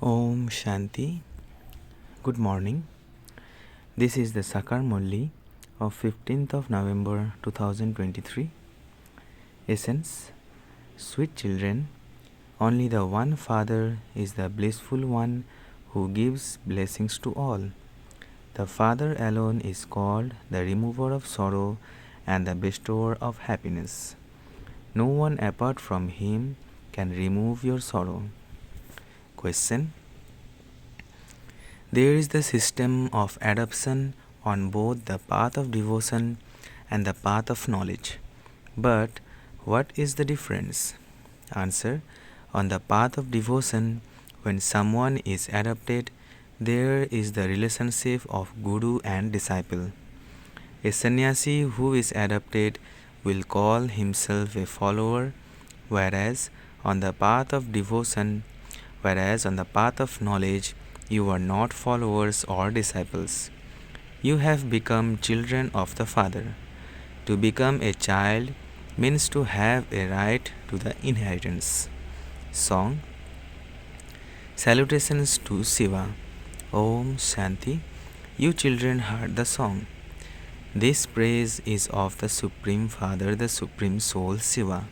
Om Shanti. Good morning. This is the Sakar Murli of 15th of November 2023. Essence. Sweet children, only the one Father is the blissful one who gives blessings to all. The Father alone is called the remover of sorrow and the bestower of happiness. No one apart from him can remove your sorrow. Question. There is the system of adoption on both the path of devotion and the path of knowledge. But what is the difference? Answer. On the path of devotion, when someone is adopted, there is the relationship of guru and disciple. A sannyasi who is adopted will call himself a follower, whereas on the path of knowledge, you are not followers or disciples. You have become children of the Father. To become a child means to have a right to the inheritance. Song. Salutations to Shiva. Om Shanti. You children heard the song. This praise is of the Supreme Father, the Supreme Soul Shiva.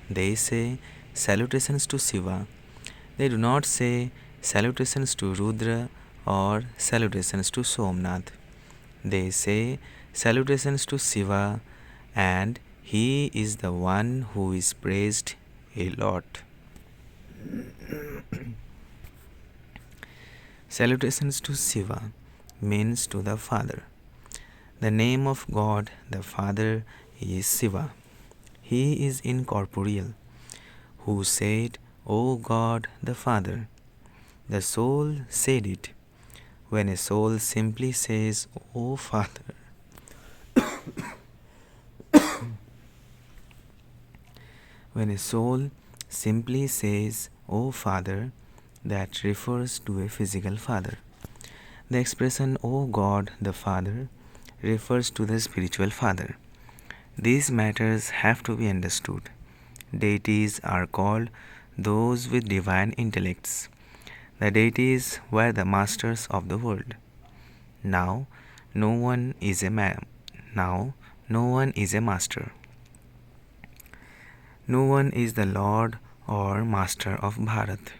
They say salutations to Shiva. They do not say salutations to Rudra or salutations to Somnath. They say salutations to Shiva, and he is the one who is praised a lot. Salutations to Shiva means to the Father. The name of God, the Father, is Shiva. He is incorporeal, who said, O God, the Father. The soul said it. When a soul simply says, O Father, when a soul simply says, O Father, that refers to a physical father. The expression, O God, the Father, refers to the spiritual father. These matters have to be understood. Deities are called those with divine intellects. The deities were the masters of the world. Now, no one is a master. No one is the Lord or Master of Bharat.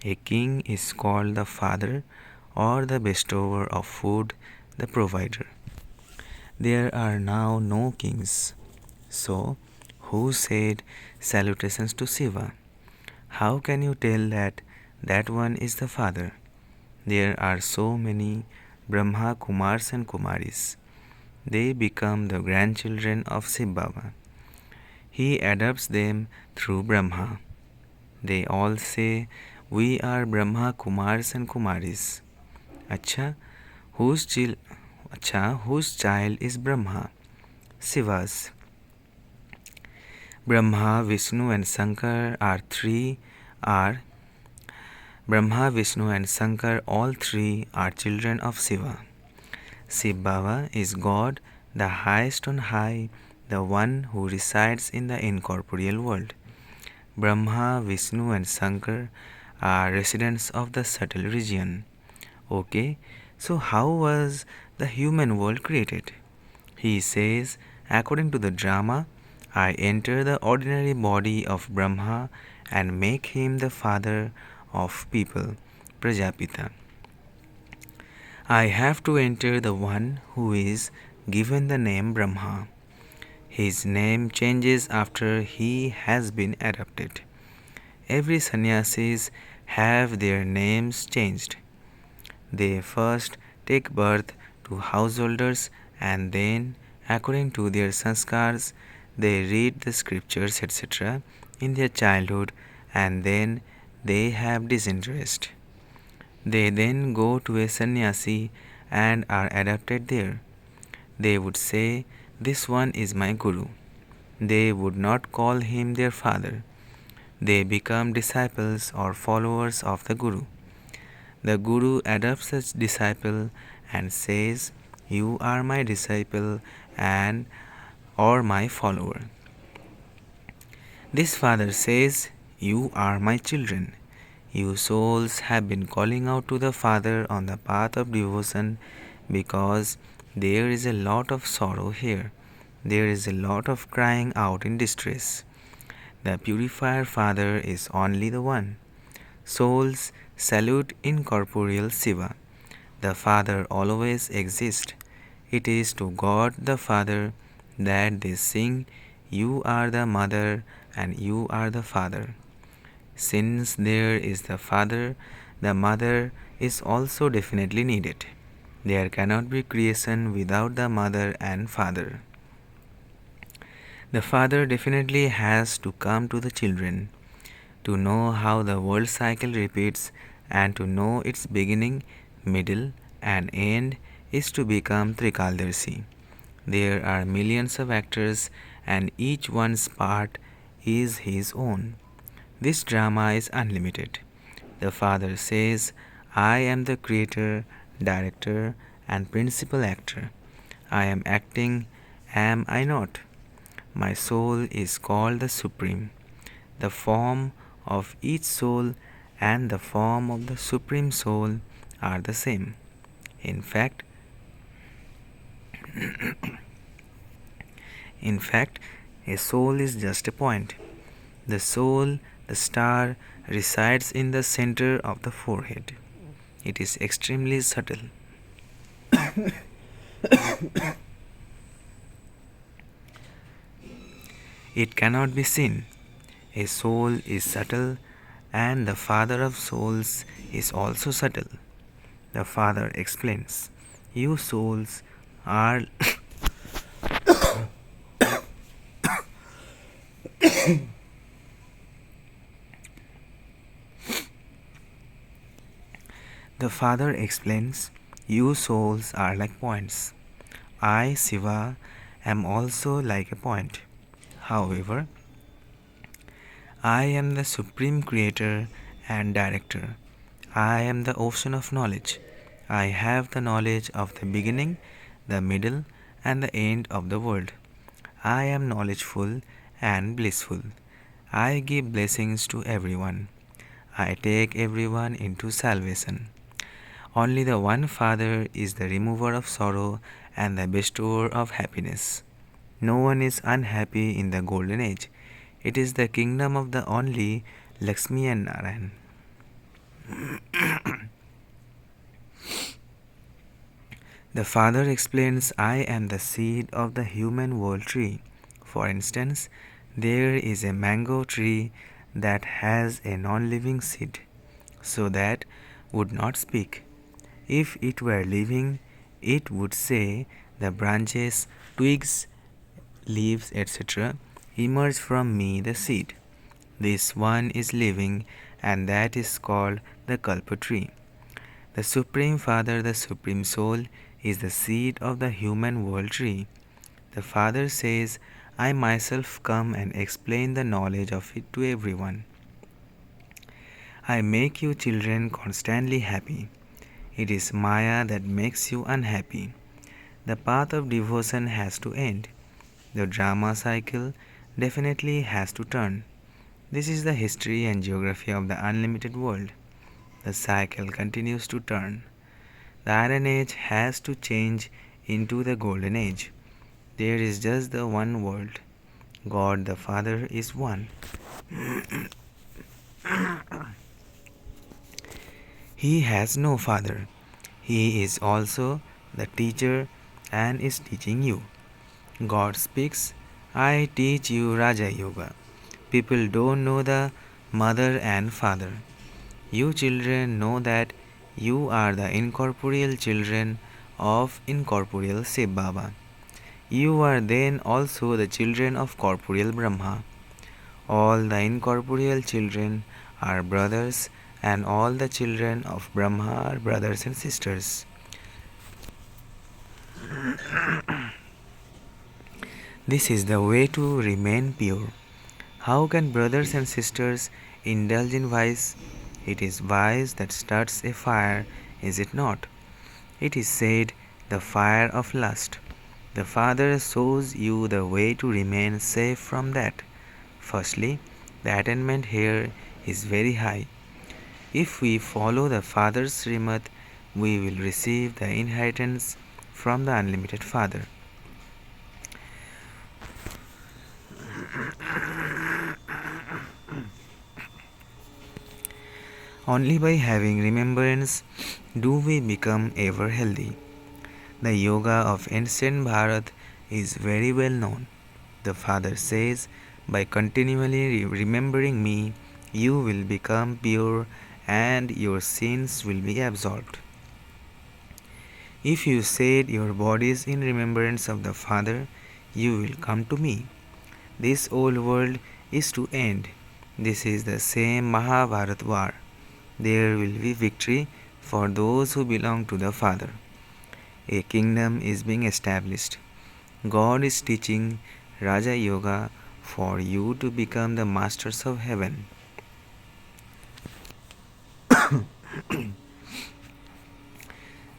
A king is called the Father or the bestower of food, the provider. There are now no kings. So, who said salutations to Shiva? How can you tell that one is the Father? There are so many Brahma Kumars and Kumaris. They become the grandchildren of Shiv Baba. He adopts them through Brahma. They all say, we are Brahma Kumars and Kumaris. Achcha, whose child is Brahma? Shiva's. Brahma, Vishnu and Sakar all three are children of Shiva. Shiv Baba is God, the highest on high, the one who resides in the incorporeal world. Brahma, Vishnu and Sakar are residents of the subtle region. Okay, so how was the human world created? He says, according to the drama, I enter the ordinary body of Brahma and make him the father of people, Prajapita. I have to enter the one who is given the name Brahma. His name changes after he has been adopted. Every sannyasis have their names changed. They first take birth to householders and then, according to their sanskars, they read the scriptures, etc. in their childhood, and then they have disinterest. They then go to a sannyasi and are adopted there. They would say, this one is my guru. They would not call him their father. They become disciples or followers of the guru. The guru adopts a disciple and says, you are my disciple and or my follower. This father says, you are my children. You souls have been calling out to the Father on the path of devotion because there is a lot of sorrow here. There is a lot of crying out in distress. The purifier Father is only the one. Souls salute incorporeal Shiva. The Father always exists. It is to God the Father that they sing, "You are the Mother and you are the Father." Since there is the Father, the Mother is also definitely needed. There cannot be creation without the Mother and Father. The Father definitely has to come to the children to know how the world cycle repeats, and to know its beginning, middle, and end is to become Trikaldarshi. There are millions of actors, and each one's part is his own. This drama is unlimited. The Father says, "I am the creator, director, and principal actor. I am acting, am I not? My soul is called the Supreme. The form of each soul and the form of the Supreme Soul are the same. In fact, in fact, a soul is just a point. The soul, the star, resides in the center of the forehead. It is extremely subtle. It cannot be seen. A soul is subtle, and the Father of souls is also subtle. The Father explains, "You souls are The Father explains, "You souls are like points. I, Shiva, am also like a point. However, I am the Supreme Creator and Director. I am the ocean of knowledge. I have the knowledge of the beginning, the middle, and the end of the world. I am knowledgeful and blissful. I give blessings to everyone. I take everyone into salvation. Only the one Father is the remover of sorrow and the bestower of happiness. No one is unhappy in the golden age. It is the kingdom of the only Lakshmi and Narayan." The Father explains, "I am the seed of the human world tree. For instance, there is a mango tree that has a non-living seed, so that would not speak. If it were living, it would say, the branches, twigs, leaves, etc. emerge from me, the seed. This one is living, and that is called the Kalpa tree. The Supreme Father, the Supreme Soul, is the seed of the human world tree. The Father says, I myself come and explain the knowledge of it to everyone. I make you children constantly happy. It is Maya that makes you unhappy. The path of devotion has to end. The drama cycle definitely has to turn. This is the history and geography of the unlimited world. The cycle continues to turn. The Iron Age has to change into the Golden Age. There is just the one world. God the Father is one. He has no father. He is also the teacher and is teaching you. God speaks, I teach you Raja Yoga. People don't know the mother and father. You children know that you are the incorporeal children of incorporeal Shiv Baba. You are then also the children of corporeal Brahma. All the incorporeal children are brothers, and all the children of Brahma are brothers and sisters. This is the way to remain pure. How can brothers and sisters indulge in vice? It is vice that starts a fire, is it not? It is said, the fire of lust. The Father shows you the way to remain safe from that. Firstly, the attainment here is very high. If we follow the Father's Srimad, we will receive the inheritance from the unlimited Father. Only by having remembrance do we become ever healthy. The yoga of ancient Bharat is very well known. The Father says, by continually remembering me, you will become pure and your sins will be absolved. If you set your bodies in remembrance of the Father, you will come to me. This old world is to end. This is the same Mahabharat war. There will be victory for those who belong to the Father. A kingdom is being established. God is teaching Raja Yoga for you to become the masters of heaven.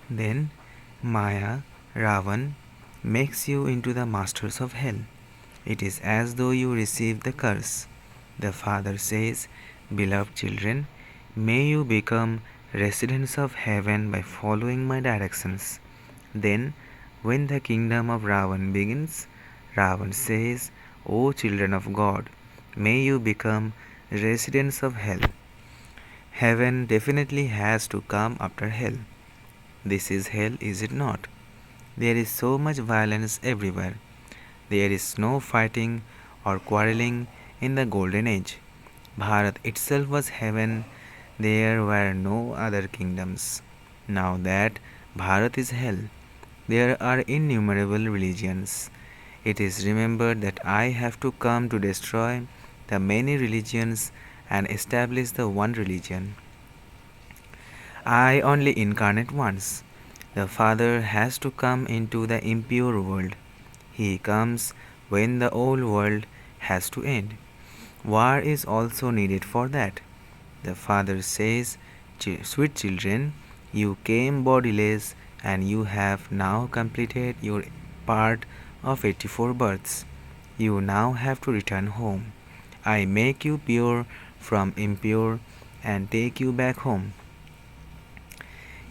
Then Maya, Ravan, makes you into the masters of hell. It is as though you received the curse. The Father says, beloved children, may you become residents of heaven by following my directions. Then, when the kingdom of Ravan begins, Ravan says, O children of God, may you become residents of hell. Heaven definitely has to come after hell. This is hell, is it not? There is so much violence everywhere. There is no fighting or quarreling in the golden age. Bharat itself was heaven. There were no other kingdoms. Now that Bharat is hell, there are innumerable religions. It is remembered that I have to come to destroy the many religions and establish the one religion. I only incarnate once. The Father has to come into the impure world. He comes when the old world has to end. War is also needed for that. The Father says, sweet children, you came bodiless and you have now completed your part of 84 births. You now have to return home. I make you pure from impure and take you back home.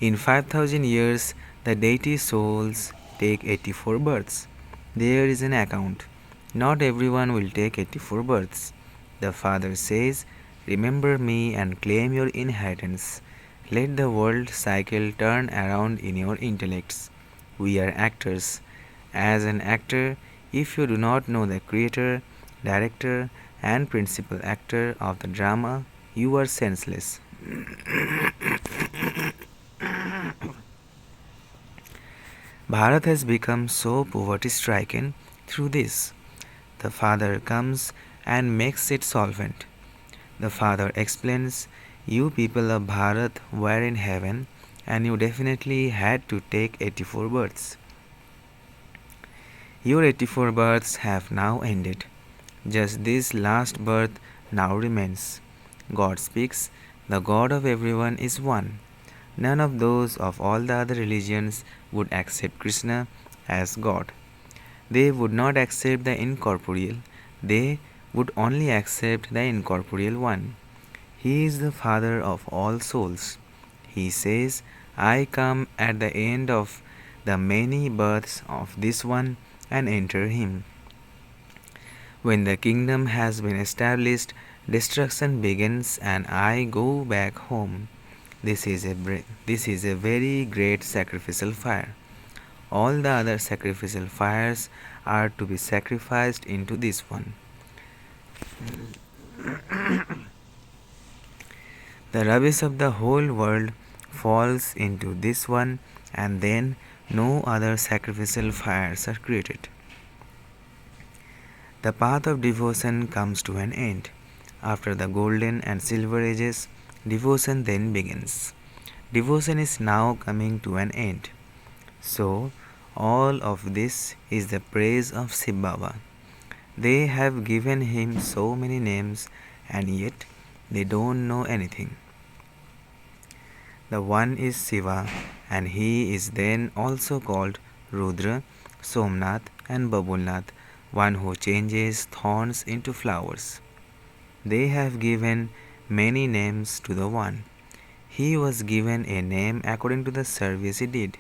In 5000 years, the deity souls take 84 births. There is an account. Not everyone will take 84 births. The Father says, remember me and claim your inheritance. Let the world cycle turn around in your intellects. We are actors. As an actor, if you do not know the creator, director, and principal actor of the drama, you are senseless. Bharat has become so poverty stricken through this. The Father comes and makes it solvent. The Father explains, you people of Bharat were in heaven and you definitely had to take 84 births. Your 84 births have now ended. Just this last birth now remains. God speaks, the God of everyone is one. None of those of all the other religions would accept Krishna as God. They would not accept the incorporeal, they would only accept the incorporeal one. He is the Father of all souls. He says, I come at the end of the many births of this one and enter him. When the kingdom has been established, destruction begins and I go back home. This is a very great sacrificial fire. All the other sacrificial fires are to be sacrificed into this one. The rubbish of the whole world falls into this one and then no other sacrificial fires are created. The path of devotion comes to an end. After the golden and silver ages, devotion then begins. Devotion is now coming to an end. So, all of this is the praise of Shiv Baba. They have given him so many names and yet they don't know anything. The one is Shiva and he is then also called Rudra, Somnath and Babulnath, one who changes thorns into flowers. They have given many names to the one. He was given a name according to the service he did.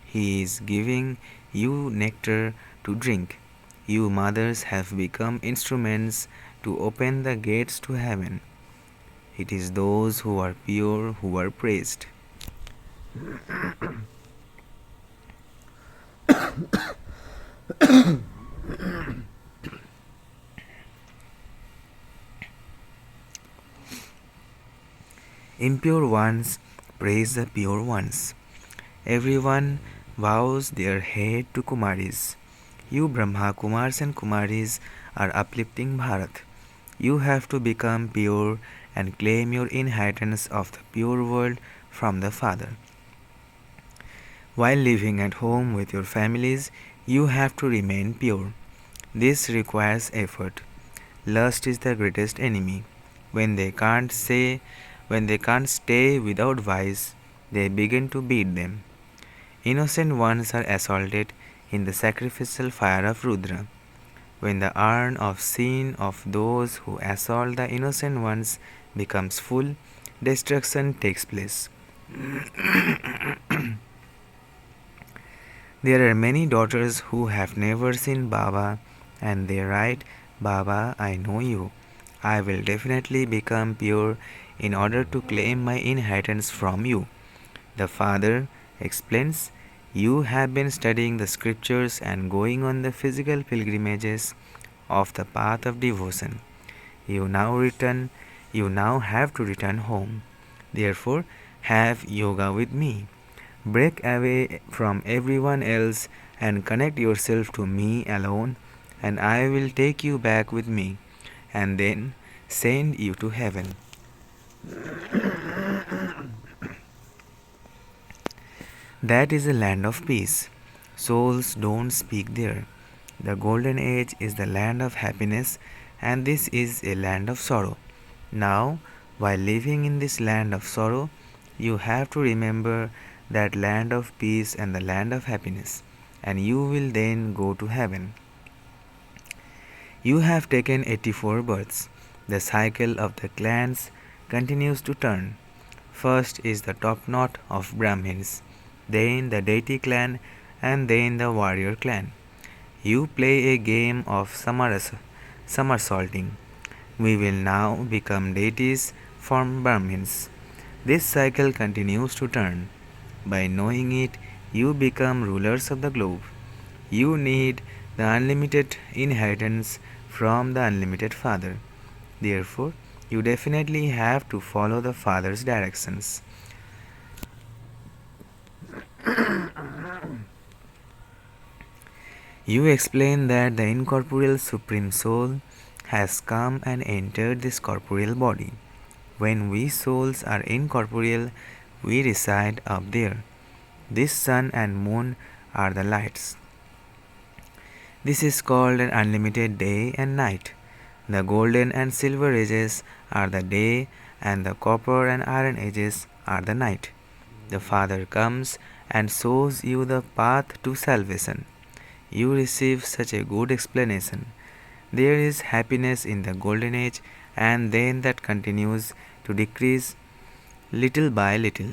He is giving you nectar to drink. You mothers have become instruments to open the gates to heaven. It is those who are pure who are praised. Impure ones praise the pure ones. Everyone bows their head to Kumaris. You Brahma Kumars and Kumaris are uplifting Bharat. You have to become pure and claim your inheritance of the pure world from the Father. While living at home with your families, you have to remain pure. This requires effort. Lust is the greatest enemy. When they can't stay without vice, they begin to beat them. Innocent ones are assaulted in the sacrificial fire of Rudra. When the urn of sin of those who assault the innocent ones becomes full, destruction takes place. There are many daughters who have never seen Baba and they write, Baba, I know you. I will definitely become pure in order to claim my inheritance from you. The father explains, you have been studying the scriptures and going on the physical pilgrimages of the path of devotion. You now have to return home. Therefore, have yoga with me. Break away from everyone else and connect yourself to me alone, and I will take you back with me and then send you to heaven. That is a land of peace. Souls don't speak there. The golden age is the land of happiness, and this is a land of sorrow. Now, while living in this land of sorrow, you have to remember that land of peace and the land of happiness, and you will then go to heaven. You have taken 84 births. The cycle of the clans continues to turn. First is the top knot of Brahmins, then the deity clan, and then the warrior clan. You play a game of somersaulting. We will now become deities from Brahmins. This cycle continues to turn. By knowing it, you become rulers of the globe. You need the unlimited inheritance from the unlimited Father. Therefore, you definitely have to follow the Father's directions. You explain that the incorporeal Supreme Soul has come and entered this corporeal body. When we souls are incorporeal, we reside up there. This sun and moon are the lights. This is called an unlimited day and night. The golden and silver ages are the day, and the copper and iron ages are the night. The Father comes and shows you the path to salvation. You receive such a good explanation. There is happiness in the golden age, and then that continues to decrease little by little.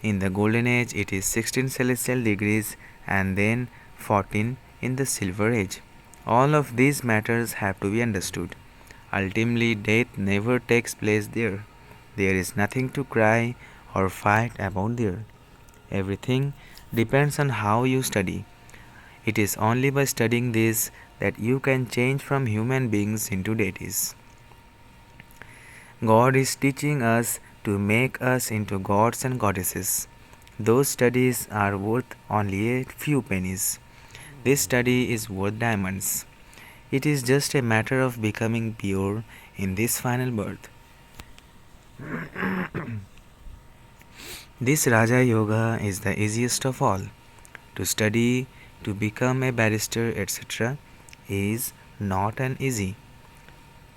In the golden age, it is 16 celestial degrees, and then 14 in the silver age. All of these matters have to be understood. Ultimately, death never takes place there. There is nothing to cry or fight about there. Everything depends on how you study. It is only by studying this that you can change from human beings into deities. God is teaching us to make us into gods and goddesses. Those studies are worth only a few pennies. This study is worth diamonds. It is just a matter of becoming pure in this final birth. This Raja Yoga is the easiest of all. To study, to become a barrister, etc., is not an easy.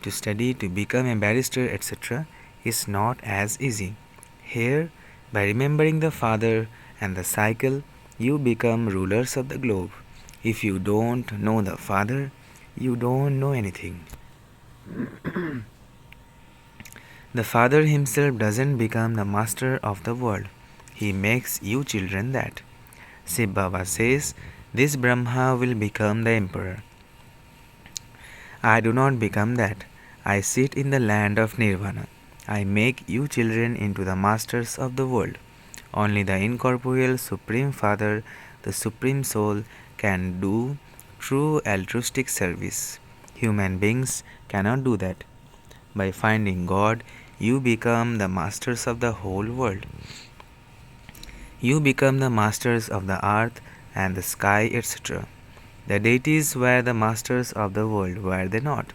To study, to become a barrister, etc., is not as easy. Here, by remembering the Father and the cycle, you become rulers of the globe. If you don't know the Father, you don't know anything. The Father himself doesn't become the master of the world. He makes you children that. Shiv Baba says, this Brahma will become the emperor. I do not become that. I sit in the land of Nirvana. I make you children into the masters of the world. Only the incorporeal Supreme Father, the Supreme Soul, can do true altruistic service. Human beings cannot do that. By finding God, you become the masters of the whole world. You become the masters of the earth and the sky, etc. The deities were the masters of the world, were they not?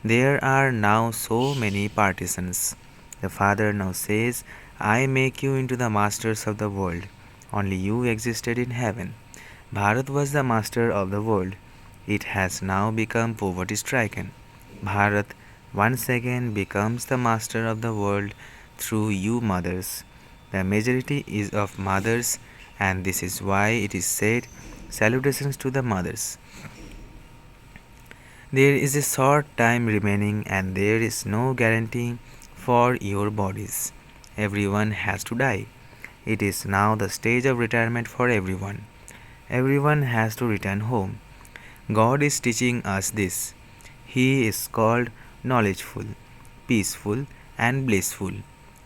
There are now so many partisans. The Father now says, I make you into the masters of the world. Only you existed in heaven. Bharat was the master of the world. It has now become poverty stricken. Bharat once again becomes the master of the world through you mothers. The majority is of mothers, and this is why it is said, salutations to the mothers. There is a short time remaining, and there is no guarantee for your bodies. Everyone has to die. It is now the stage of retirement for everyone. Everyone has to return home. God is teaching us this. He is called knowledgeful, peaceful, and blissful.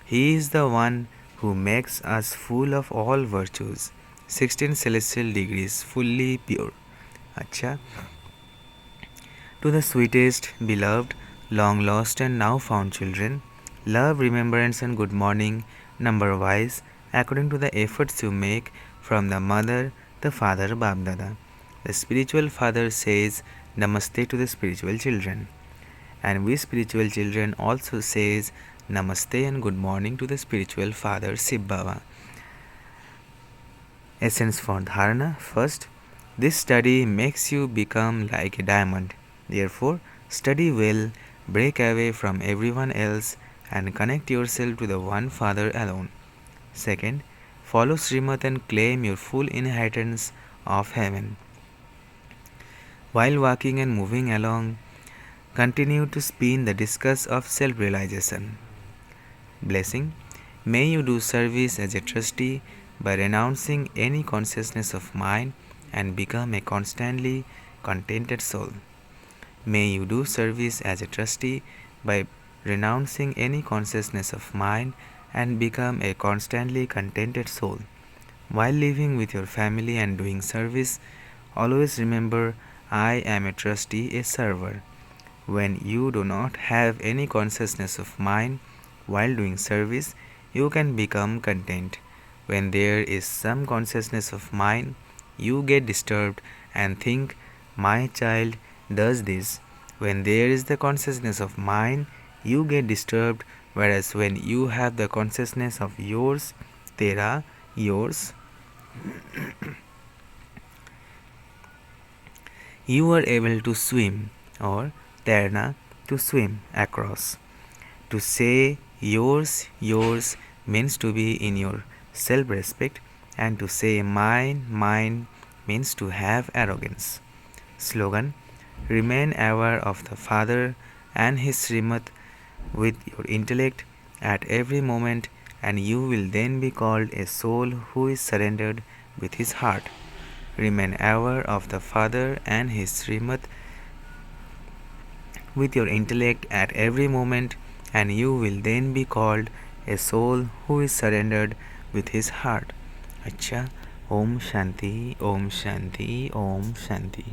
He is the one who makes us full of all virtues, 16 celestial degrees, fully pure. Achcha. To the sweetest, beloved, long lost, and now found children, love, remembrance, and good morning, numberwise, according to the efforts you make from the mother, the father, BapDada. The spiritual father says namaste to the spiritual children. And we spiritual children also says namaste and good morning to the spiritual father, Shiv Baba. Essence for dharana. First, this study makes you become like a diamond. Therefore, study well, break away from everyone else, and connect yourself to the one Father alone. Second, follow Srimad and claim your full inheritance of heaven. While walking and moving along, continue to spin the discus of self-realization. Blessing. May you do service as a trustee by renouncing any consciousness of mind and become a constantly contented soul. May you do service as a trustee by renouncing any consciousness of mind and become a constantly contented soul. While living with your family and doing service, always remember, I am a trustee, a server. When you do not have any consciousness of mind while doing service, you can become content. When there is some consciousness of mind, you get disturbed and think, my child does this. When there is the consciousness of mind, you get disturbed, whereas when you have the consciousness of yours, tera, yours, you are able to swim, or terna, to swim across. To say yours, yours means to be in your self-respect, and to say mine, mine means to have arrogance. Slogan: remain aware of the Father and His Srimad with your intellect at every moment, and you will then be called a soul who is surrendered with his heart. Remain aware of the Father and His Srimad with your intellect at every moment, and you will then be called a soul who is surrendered with his heart. Achcha. Om Shanti, Om Shanti, Om Shanti.